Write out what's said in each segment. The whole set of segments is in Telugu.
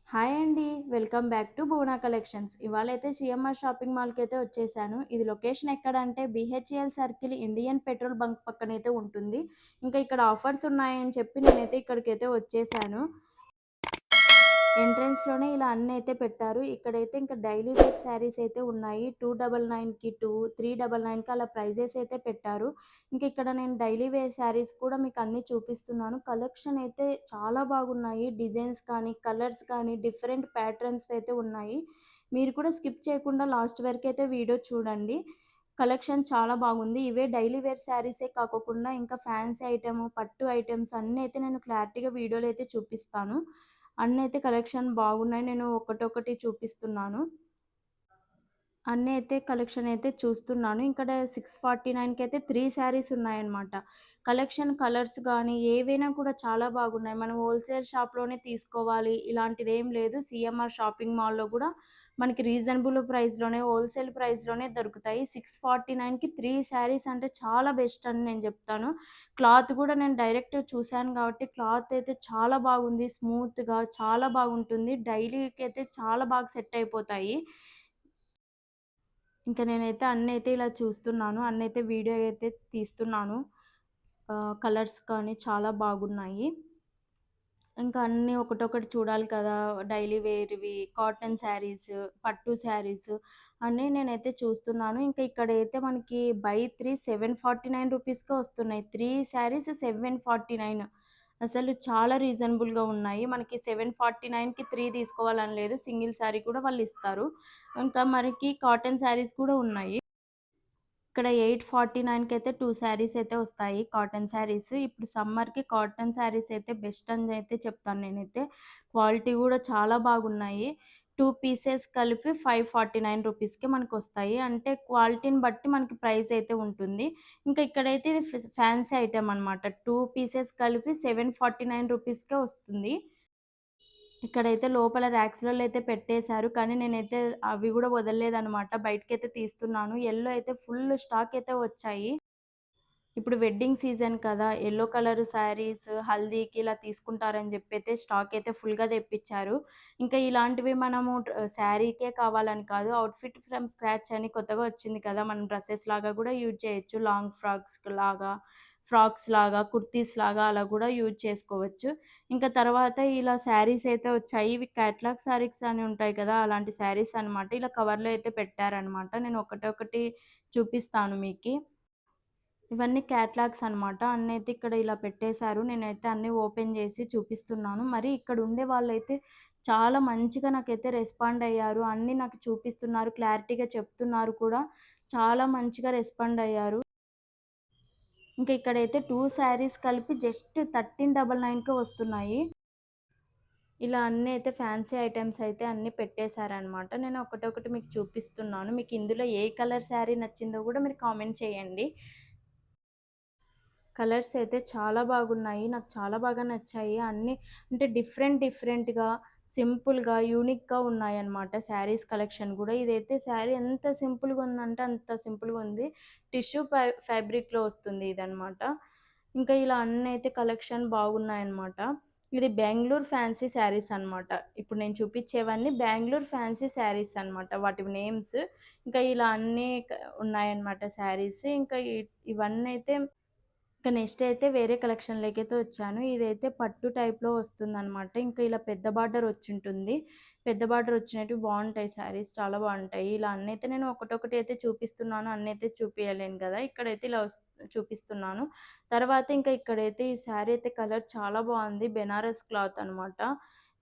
హాయ్ అండి. Welcome back to Bhuvana collections. ఇవాళైతే సీఎంఆర్ షాపింగ్ మాల్‌కి అయితే వచ్చేసాను. ఇది లొకేషన్ ఎక్కడ అంటే BHEL circle Indian petrol bunk పక్కనైతే ఉంటుంది. ఇంకా ఇక్కడ ఆఫర్స్ ఉన్నాయని చెప్పి నేనైతే ఇక్కడికైతే వచ్చేసాను. ఎంట్రన్స్‌లోనే ఇలా అన్నైతే పెట్టారు. ఇక్కడైతే ఇంకా డైలీ వేర్ శారీస్ అయితే ఉన్నాయి. 299కి 2, 399కి అలా ప్రైజెస్ అయితే పెట్టారు. ఇంక ఇక్కడ నేను డైలీ వేర్ శారీస్ కూడా మీకు అన్నీ చూపిస్తున్నాను. కలెక్షన్ అయితే చాలా బాగున్నాయి. డిజైన్స్ కానీ, కలర్స్ కానీ, డిఫరెంట్ ప్యాటర్న్స్ అయితే ఉన్నాయి. మీరు కూడా స్కిప్ చేయకుండా లాస్ట్ వరకైతే వీడియో చూడండి. కలెక్షన్ చాలా బాగుంది. ఇవే డైలీ వేర్ శారీసే కాకోకుండా ఇంకా ఫ్యాన్సీ ఐటెము, పట్టు ఐటెమ్స్ అన్నీ అయితే నేను క్లారిటీగా వీడియోలో అయితే చూపిస్తాను. అన్నైతే కలెక్షన్ బాగున్నాయి. నేను ఒకటొకటి చూపిస్తున్నాను. అన్నీ అయితే కలెక్షన్ అయితే చూస్తున్నాను. ఇక్కడ 649కి అయితే 3 శారీస్ ఉన్నాయన్నమాట. కలెక్షన్ కలర్స్ గానీ, ఏవైనా కూడా చాలా బాగున్నాయి. మనం హోల్‌సేల్ షాప్‌లోనే తీసుకోవాలి ఇలాంటిదేం లేదు. సీఎంఆర్ షాపింగ్ మాల్‌లో గూడా మనకి రీజనబుల్ ప్రైస్‌లోనే, హోల్‌సేల్ ప్రైస్‌లోనే దొరుకుతాయి. 649కి 3 శారీస్ అంటే చాలా బెస్ట్ అని నేను జెప్తాను. క్లాత్ గూడా నేను డైరెక్ట్ చూసాను గాబట్టి క్లాత్ అయితే చాలా బాగుంది. స్మూత్‌గా చాలా బాగుంటుంది. డైలీకి అయితే చాలా బాగా సెట్ అయిపోతాయి. ఇంక నేనైతే అన్నైతే ఇలా చూస్తున్నాను. అన్నైతే వీడియో అయితే తీస్తున్నాను. కలర్స్ కానీ చాలా బాగున్నాయి. ఇంకా అన్నీ ఒకటొకటి చూడాలి కదా! డైలీ వేర్‌వి, కాటన్ శారీస్, పట్టు శారీస్ అన్నీ నేనైతే చూస్తున్నాను. ఇంకా ఇక్కడైతే మనకి బై 3 749 రూపీస్‌కే వస్తున్నాయి. 3 శారీస్ 749 అసలు చాలా రీజనబుల్‌గా ఉన్నాయి. మనకి 749కి 3 తీసుకోవాలని లేదు. సింగిల్ శారీ కూడా వాళ్ళిస్తారు. ఇంకా మనకి కాటన్ శారీస్ కూడా ఉన్నాయి. ఇక్కడ 849కి అయితే 2 శారీస్ అయితే వస్తాయి కాటన్ శారీస్. ఇప్పుడు సమ్మర్‌కి కాటన్ శారీస్ అయితే బెస్ట్ అని అయితే చెప్తాను నేనైతే. క్వాలిటీ గూడా చాలా బాగున్నాయి. 2 పీసెస్ కలిపి 549 రూపీస్‌కి మనకొస్తాయి. అంటే క్వాలిటీని బట్టి మనకి ప్రైస్ అయితే ఉంటుంది. ఇంకా ఇక్కడైతే ఇది ఫ్యాన్సీ ఐటెమ్ అనమాట. 2 పీసెస్ కలిపి 749 రూపీస్‌కే వస్తుంది. ఇక్కడైతే లోపల ర్యాక్స్‌లలో అయితే పెట్టేశారు. కానీ నేనైతే అవి గూడా వదలలేదనమాట. బయటికైతే తీస్తున్నాను. యెల్లో అయితే ఫుల్ స్టాక్ అయితే వచ్చాయి. ఇప్పుడు వెడ్డింగ్ సీజన్ కదా! యెల్లో కలర్ శారీస్ హల్దీకి ఇలా తీసుకుంటారని జెప్పైతే స్టాక్ అయితే ఫుల్‌గా తెప్పిచ్చారు. ఇంకా ఇలాంటివి మనము శారీకే కావాలని కాదు. ఔట్‌ఫిట్ ఫ్రమ్ స్క్రాచ్ అని కొత్తగా వచ్చింది కదా! మనం డ్రెసెస్ లాగా గూడా యూజ్ చేయొచ్చు. లాంగ్ ఫ్రాక్స్ లాగా, కుర్తీస్ లాగా అలా గూడా యూజ్ చేసుకోవచ్చు. ఇంకా తర్వాత ఇలా శారీస్ అయితే వచ్చాయి. ఇవి కేటలాగ్ శారీస్ అని ఉంటాయి కదా! అలాంటి శారీస్ అనమాట. ఇలా కవర్‌లో అయితే పెట్టారనమాట. నేను ఒకటొకటి చూపిస్తాను మీకి. ఇవన్నీ క్యాటలాగ్స్ అనమాట. అన్నైతే ఇక్కడ ఇలా పెట్టేశారు. నేనైతే అన్నీ ఓపెన్ జేసి చూపిస్తున్నాను. మరి ఇక్కడ ఉండే వాళ్ళైతే చాలా మంచిగా నాకైతే రెస్పాండ్ అయ్యారు. అన్నీ నాకు చూపిస్తున్నారు. క్లారిటీగా చెప్తున్నారు కూడా. చాలా మంచిగా రెస్పాండ్ అయ్యారు. ఇంకా ఇక్కడైతే 2 శారీస్ కలిపి జస్ట్ 1399కే వస్తున్నాయి. ఇలా అన్నీ అయితే ఫ్యాన్సీ ఐటెమ్స్ అయితే అన్నీ పెట్టేశారనమాట. నేను ఒకటొకటి మీకు చూపిస్తున్నాను. మీకు ఇందులో ఏ కలర్ శారీ నచ్చిందో గూడా మీరు కామెంట్ చేయండి. కలర్స్ అయితే చాలా బాగున్నాయి. నాకు చాలా బాగా నచ్చాయి. అన్నీ అంటే డిఫరెంట్‌గా, సింపుల్‌గా, యూనిక్‌గా ఉన్నాయన్నమాట శారీస్ కలెక్షన్ గూడా. ఇదైతే శారీ ఎంత సింపుల్‌గా ఉందంటే అంత సింపుల్‌గా ఉంది. టిష్యూ ఫ్యాబ్రిక్‌లో వస్తుంది ఇదన్నమాట. ఇంకా ఇలా అన్నైతే కలెక్షన్ బాగున్నాయన్నమాట. ఇది బెంగుళూరు ఫ్యాన్సీ శారీస్ అన్నమాట. ఇప్పుడు నేను చూపించేవన్నీ బెంగుళూరు ఫ్యాన్సీ శారీస్ అన్నమాట. వాటి నేమ్స్. ఇంకా ఇలా అన్నీ ఉన్నాయన్నమాట శారీస్. ఇంకా ఇవన్నైతే ఇక నెక్స్ట్ అయితే వేరే కలెక్షన్‌లోకైతే వచ్చాను. ఇదైతే పట్టు టైప్‌లో వస్తుందనమాట. ఇంకా ఇలా పెద్ద బార్డర్ వచ్చుంటుంది. పెద్ద బార్డర్ వచ్చినటివి బావుంటాయి శారీస్ చాలా బావుంటాయి. ఇలా అన్నైతే నేను ఒకటొకటి అయితే చూపిస్తున్నాను. అన్నైతే చూపియలేను గదా! ఇక్కడైతే ఇలా చూపిస్తున్నాను. తర్వాత ఇంకా ఇక్కడైతే ఈ శారీ అయితే కలర్ చాలా బావుంది. బెనారస్ క్లాత్ అనమాట.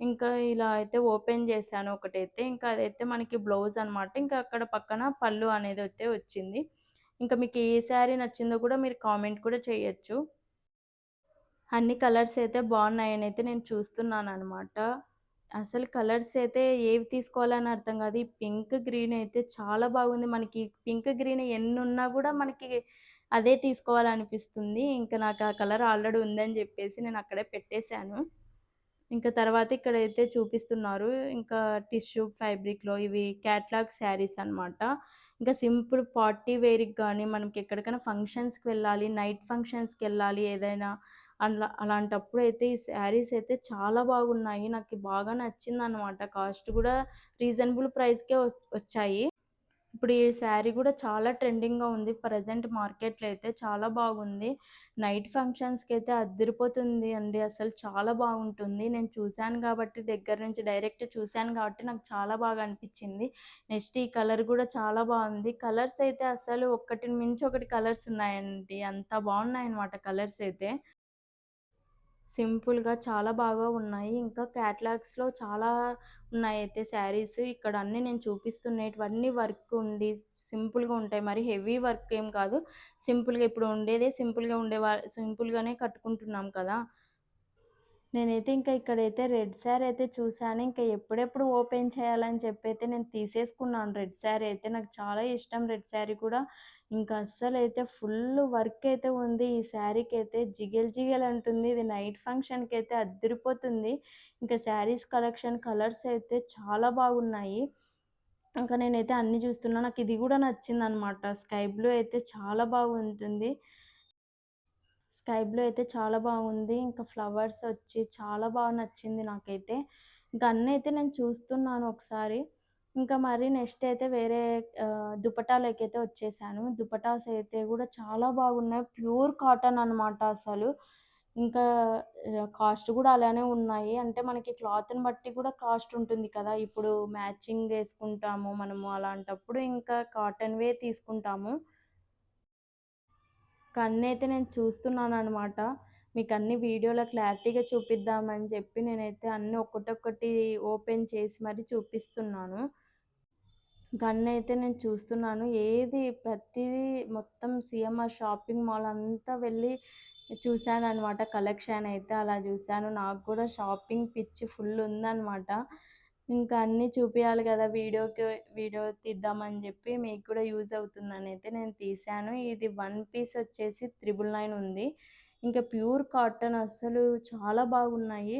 ఇంకా ఇలా అయితే ఓపెన్ చేశాను ఒకటైతే. ఇంకా అదైతే మనకి బ్లౌజ్ అనమాట. ఇంకా అక్కడ పక్కన పళ్ళు అనేదైతే వచ్చింది. ఇంకా మీకు ఏ శారీ నచ్చిందో కూడా మీరు కామెంట్ కూడా చేయొచ్చు. అన్ని కలర్స్ అయితే బావున్నాయనైతే నేను చూస్తున్నాననమాట. అసలు కలర్స్ అయితే ఏవి తీసుకోవాలని అర్థం కాదు. ఈ పింక్, గ్రీన్ అయితే చాలా బాగుంది. మనకి పింక్, గ్రీన్ ఎన్నున్నా గూడా మనకి అదే తీసుకోవాలనిపిస్తుంది. ఇంక నాకు ఆ కలర్ ఆల్రెడీ ఉందని జెప్పేసి నేను అక్కడే పెట్టేశాను. ఇంకా తర్వాత ఇక్కడైతే చూపిస్తున్నారు. ఇంకా టిష్యూ ఫ్యాబ్రిక్‌లో ఇవి క్యాట్లాగ్ శారీస్ అనమాట. ఇంకా సింపుల్ పార్టీ వేర్‌కి గానీ, మనకి ఎక్కడికైనా ఫంక్షన్స్‌కి వెళ్ళాలి, నైట్ ఫంక్షన్స్‌కెళ్ళాలి ఏదైనా అలాంటప్పుడైతే ఈ శారీస్ అయితే చాలా బాగున్నాయి. నాకు బాగా నచ్చిందనమాట. కాస్ట్ గూడా రీజనబుల్ ప్రైస్‌కే వచ్చాయి. ఇప్పుడు ఈ శారీ గూడా చాలా ట్రెండింగ్‌గా ఉంది. ప్రెజెంట్ మార్కెట్‌లో అయితే చాలా బాగుంది. నైట్ ఫంక్షన్స్‌కైతే అద్దిరిపోతుంది అండి. అసలు చాలా బాగుంటుంది. నేను చూసాను గాబట్టి దగ్గర నుంచి డైరెక్ట్ చూసాను గాబట్టి నాకు చాలా బాగా అనిపిచ్చింది. నెక్స్ట్ ఈ కలర్ గూడా చాలా బావుంది. కలర్స్ అయితే అసలు ఒకటిని మించి ఒకటి కలర్స్ ఉన్నాయండి. అంత బావున్నాయన్నమాట కలర్స్ అయితే. సింపుల్‌గా చాలా బాగా ఉన్నాయి. ఇంకా క్యాటలాగ్స్‌లో చాలా ఉన్నాయయితే శారీస్. ఇక్కడ అన్నీ నేను చూపిస్తున్నటివన్నీ వర్క్ ఉండి సింపుల్‌గా ఉంటాయి. మరి హెవీ వర్క్ ఏం కాదు. సింపుల్‌గా ఇప్పుడు ఉండేదే సింపుల్‌గా సింపుల్‌గానే కట్టుకుంటున్నాం కదా! నేనైతే ఇంకా ఇక్కడైతే రెడ్ శారీ అయితే చూసాను. ఇంకా ఎప్పుడెప్పుడు ఓపెన్ చేయాలని చెప్పైతే నేను తీసేసుకున్నాను రెడ్ శారీ అయితే. నాకు చాలా ఇష్టం రెడ్ శారీ కూడా. ఇంకా అస్సలైతే ఫుల్ వర్క్ అయితే ఉంది ఈ శారీకైతే. జిగేల్ జిగేల్ అంటుంది. ఇది నైట్ ఫంక్షన్‌కైతే అద్దిరిపోతుంది. ఇంకా శారీస్ కలెక్షన్ కలర్స్ అయితే చాలా బాగున్నాయి. ఇంకా నేనైతే అన్నీ చూస్తున్నా. నాకు ఇది కూడా నచ్చిందనమాట. స్కై బ్లూ అయితే చాలా బాగుంటుంది. స్కై బ్లూ అయితే చాలా బాగుంది. ఇంకా ఫ్లవర్స్ వచ్చి చాలా బాగా నచ్చింది నాకైతే. ఇంకా అన్నయితే నేను చూస్తున్నాను ఒకసారి. ఇంకా మరి నెక్స్ట్ అయితే వేరే దుపట్టాలకైతే వచ్చేసాను. దుపట్టాస్ అయితే గూడా చాలా బాగున్నాయి. ప్యూర్ కాటన్ అనమాట అసలు. ఇంకా కాస్ట్ గూడా అలానే ఉన్నాయి. అంటే మనకి క్లాత్‌ని బట్టి గూడా కాస్ట్ ఉంటుంది కదా! ఇప్పుడు మ్యాచింగ్ యేసుకుంటాము మనము అలాంటప్పుడు ఇంకా కాటన్‌వే తీసుకుంటాము. కన్నైతే నేను చూస్తున్నాననమాట. మీకన్నీ వీడియోలో క్లారిటీగా చూపిద్దామని చెప్పి నేనైతే అన్నీ ఒక్కటొక్కటి ఓపెన్ చేసి మరి చూపిస్తున్నాను. గన్నయితే నేను చూస్తున్నాను. ప్రతీదీ మొత్తం సీఎంఆర్ షాపింగ్ మాల్ అంతా వెళ్ళి చూశాననమాట కలెక్షన్ అయితే. అలా చూశాను. నాకు కూడా షాపింగ్ పిచ్చి ఫుల్ ఉందనమాట. ఇంకా అన్నీ చూపియాలి కదా! వీడియో తీద్దామని చెప్పి మీకు కూడా యూజ్ అవుతుందనైతే నేను తీశాను. ఇది వన్ పీస్ వచ్చేసి 999 ఉంది. ఇంకా ప్యూర్ కాటన్ అస్సలు చాలా బాగున్నాయి.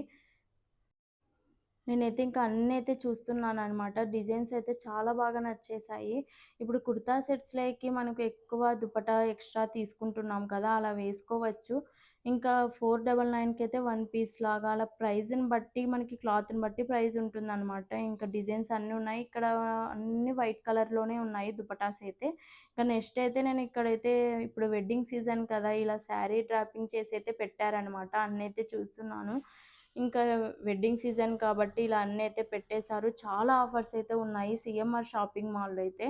నేనైతే ఇంకా అన్నైతే చూస్తున్నాననమాట. డిజైన్స్ అయితే చాలా బాగా నచ్చేశాయి. ఇప్పుడు కుర్తా సెట్స్‌లోకి మనకు ఎక్కువ దుపట్టా ఎక్స్‌ట్రా తీసుకుంటున్నాం కదా! అలా వేసుకోవచ్చు. ఇంకా 499కైతే వన్ పీస్ లాగా అలా ప్రైజ్‌ని బట్టి మనకి క్లాత్‌ని బట్టి ప్రైజ్ ఉంటుందనమాట. ఇంకా డిజైన్స్ అన్నీ ఉన్నాయి. ఇక్కడ అన్నీ వైట్ కలర్‌లోనే ఉన్నాయి దుపట్టాస్ అయితే. ఇంకా నెక్స్ట్ అయితే నేను ఇక్కడైతే ఇప్పుడు వెడ్డింగ్ సీజన్ కదా! ఇలా శారీ డ్రాపింగ్ చేసైతే పెట్టారనమాట. అన్నైతే చూస్తున్నాను. ఇంకా వెడ్డింగ్ సీజన్ కాబట్టి ఇలా అన్నైతే పెట్టేశారు. చాలా ఆఫర్స్ అయితే ఉన్నాయి సీఎంఆర్ షాపింగ్ మాల్‌లో అయితే.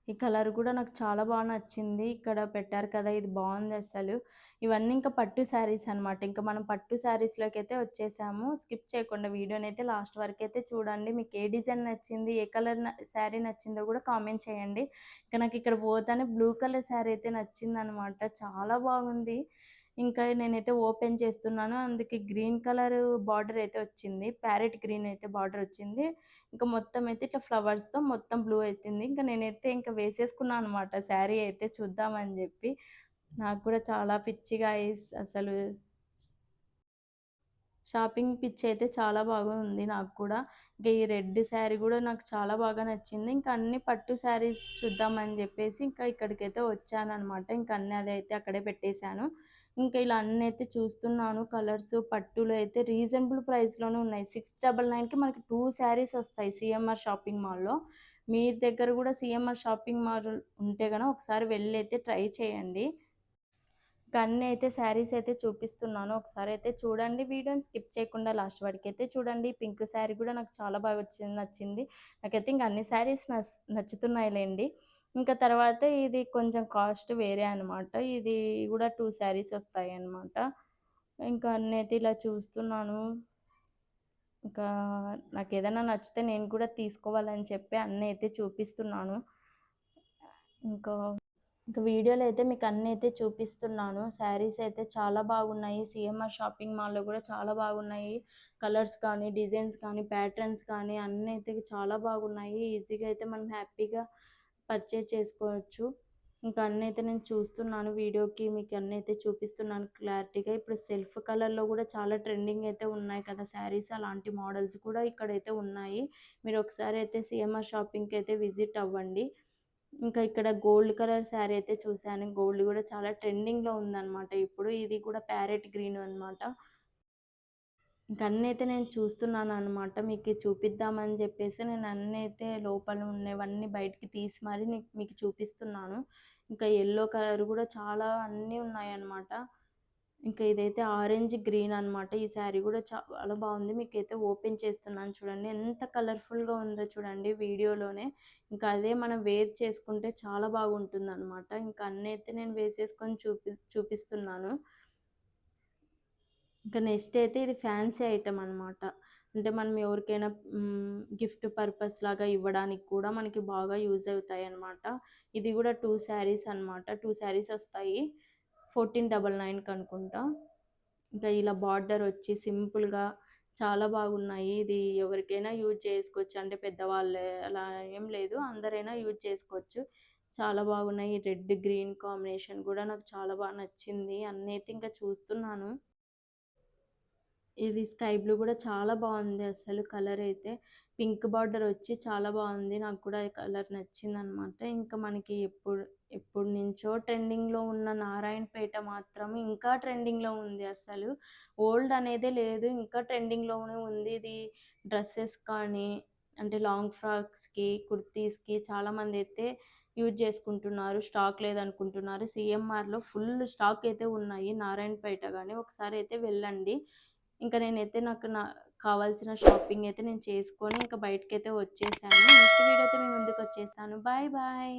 ఈ కలర్ గూడా నాకు చాలా నచ్చింది. ఇక్కడ పెట్టారు కదా! ఇది బావుందసలు. ఇవన్నీ ఇంకా పట్టు శారీస్ అనమాట. ఇంక మనం పట్టు శారీస్‌లోకైతే వచ్చేసాము. స్కిప్ చేయకుండా వీడియోనైతే లాస్ట్ వరకైతే చూడండి. మీకు ఏ డిజైన్ నచ్చింది? ఏ కలర్ శారీ నచ్చిందో గూడా కామెంట్ చేయండి. ఇక నాకిక్కడ పోతానే బ్లూ కలర్ శారీ అయితే నచ్చిందనమాట. చాలా బాగుంది. ఇంకా నేనైతే ఓపెన్ చేస్తున్నాను. అందుకే గ్రీన్ కలర్ బార్డర్ అయితే వచ్చింది. ప్యారెట్ గ్రీన్ అయితే బార్డర్ వచ్చింది. ఇంకా మొత్తం అయితే ఇట్లా ఫ్లవర్స్‌తో మొత్తం బ్లూ అయితుంది. ఇంక నేనైతే ఇంక వేసేసుకున్నా అనమాట శారీ అయితే చూద్దామని జెప్పి. నాకు కూడా చాలా పిచ్చిగా అసలు షాపింగ్ పిచ్చయితే చాలా బాగా ఉంది నాకు కూడా. ఇంక ఈ రెడ్ శారీ గూడా నాకు చాలా బాగా నచ్చింది. ఇంక అన్ని పట్టు శారీస్ చూద్దామని జెప్పేసి ఇంకా ఇక్కడికైతే వచ్చాననమాట. ఇంక అన్నీ అదైతే అక్కడే పెట్టేశాను. ఇంకా ఇలా అన్నైతే చూస్తున్నాను. కలర్స్ పట్టులో అయితే రీజనబుల్ ప్రైస్‌లోనే ఉన్నాయి. 699కి మనకి 2 శారీస్ ఒస్తాయి సీఎంఆర్ షాపింగ్ మాల్‌లో. మీ దగ్గర గూడా సీఎంఆర్ షాపింగ్ మాల్ ఉంటే గనక ఒకసారి వెళ్ళైతే ట్రై చేయండి. అన్నీ అయితే శారీస్ అయితే చూపిస్తున్నాను. ఒకసారయితే చూడండి వీడియోని స్కిప్ చేయకుండా లాస్ట్ వరకైతే చూడండి. పింక్ శారీ గూడా నాకు చాలా బాగా నచ్చింది. నాకైతే ఇంక అన్ని శారీస్ నచ్చుతున్నాయిలెండి. ఇంకా తర్వాత ఇది కొంచెం కాస్ట్ వేరే అనమాట. ఇది గూడా 2 శారీస్ ఒస్తాయన్నమాట. ఇంకా అన్నయితే ఇలా చూస్తున్నాను. ఇంకా నాకేదైనా నచ్చితే నేను కూడా తీసుకోవాలని చెప్పి అన్నీ అయితే చూపిస్తున్నాను. ఇంకా వీడియోలో అయితే మీకు అన్నైతే చూపిస్తున్నాను. శారీస్ అయితే చాలా బాగున్నాయి. సీఎంఆర్ షాపింగ్ మాల్‌లో గూడా చాలా బాగున్నాయి. కలర్స్ కానీ, డిజైన్స్ కానీ, ప్యాటర్న్స్ కానీ అన్నీ అయితే చాలా బాగున్నాయి. ఈజీగా అయితే మనం హ్యాపీగా పర్చేజ్ చేసుకోవచ్చు. ఇంకా అన్నైతే నేను చూస్తున్నాను వీడియోకి మీకు అన్నైతే చూపిస్తున్నాను క్లారిటీగా. ఇప్పుడు సెల్ఫ్ కలర్‌లో గూడా చాలా ట్రెండింగ్ అయితే ఉన్నాయి కదా! శారీస్ అలాంటి మోడల్స్ కూడా ఇక్కడైతే ఉన్నాయి. మీరు ఒకసారి అయితే సీఎంఆర్ షాపింగ్‌కి అయితే విజిట్ అవ్వండి. ఇంకా ఇక్కడ గోల్డ్ కలర్ శారీ అయితే చూసాను. గోల్డ్ గూడా చాలా ట్రెండింగ్‌లో ఉందనమాట ఇప్పుడు. ఇది కూడా ప్యారెట్ గ్రీన్ అనమాట. ఇంక అన్నయితే నేను చూస్తున్నాననమాట. మీకి చూపిద్దామని జెప్పేసి నేను అన్నయితే లోపల ఉన్నవన్నీ బయటికి తీసి మరి మీకు చూపిస్తున్నాను. ఇంకా యెల్లో కలర్ గూడా చాలా అన్నీ ఉన్నాయన్నమాట. ఇంకా ఇదైతే ఆరెంజ్, గ్రీన్ అనమాట. ఈ శారీ గూడా చాలా బావుంది. మీకైతే ఓపెన్ చేస్తున్నాను చూడండి. ఎంత కలర్‌ఫుల్‌గా ఉందో చూడండి వీడియోలోనే. ఇంకా అదే మనం వేర్ చేసుకుంటే చాలా బాగుంటుందనమాట. ఇంకా అన్నయితే నేను వేసేసుకొని చూపిస్తున్నాను. ఇంకా నెక్స్ట్ అయితే ఇది ఫ్యాన్సీ ఐటెమ్ అనమాట. అంటే మనం ఎవరికైనా గిఫ్ట్ పర్పస్ లాగా ఇవ్వడానికి కూడా మనకి బాగా యూజ్ అవుతాయన్నమాట. ఇది గూడా 2 శారీస్ అనమాట. 2 శారీస్ ఒస్తాయి. 1499 కనుకుంటా. ఇంకా ఇలా బార్డర్ ఒచ్చి సింపుల్‌గా చాలా బాగున్నాయి. ఇది ఎవరికైనా యూజ్ చేసుకోవచ్చు. అంటే పెద్దవాళ్ళే అలా ఏం లేదు. అందరైనా యూజ్ చేసుకోవచ్చు. చాలా బాగున్నాయి. రెడ్, గ్రీన్ కాంబినేషన్ గూడా నాకు చాలా నచ్చింది. అన్నైతే ఇంకా చూస్తున్నాను. ఇది స్కై బ్లూ గూడా చాలా బావుంది అసలు కలరైతే. పింక్ బార్డర్ ఒచ్చి చాలా బావుంది. నాకు కూడా ఈ కలర్ నచ్చిందనమాట. ఇంకా మనకి ఎప్పటినుంచో ట్రెండింగ్‌లో ఉన్న నారాయణపేట మాత్రం ఇంకా ట్రెండింగ్‌లో ఉంది అసలు. ఓల్డ్ అనేదే లేదు. ఇంకా ట్రెండింగ్‌లోనే ఉంది. ఇది డ్రెసెస్ కానీ, అంటే లాంగ్ ఫ్రాక్స్‌కి, కుర్తీస్‌కి చాలామందైతే యూజ్ చేసుకుంటున్నారు. స్టాక్ లేదనుకుంటున్నారు. సీఎంఆర్‌లో ఫుల్ స్టాక్ అయితే ఉన్నాయి. నారాయణపేట గాని ఒకసారి అయితే వెళ్ళండి. ఇంకా నేనైతే కావాల్సిన షాపింగ్ అయితే నేను చేసుకొని ఇంకా బయటకైతే వచ్చేసాను. నెక్స్ట్ వీడియోతో మీ ముందుకొచ్చేస్తాను. Bye bye.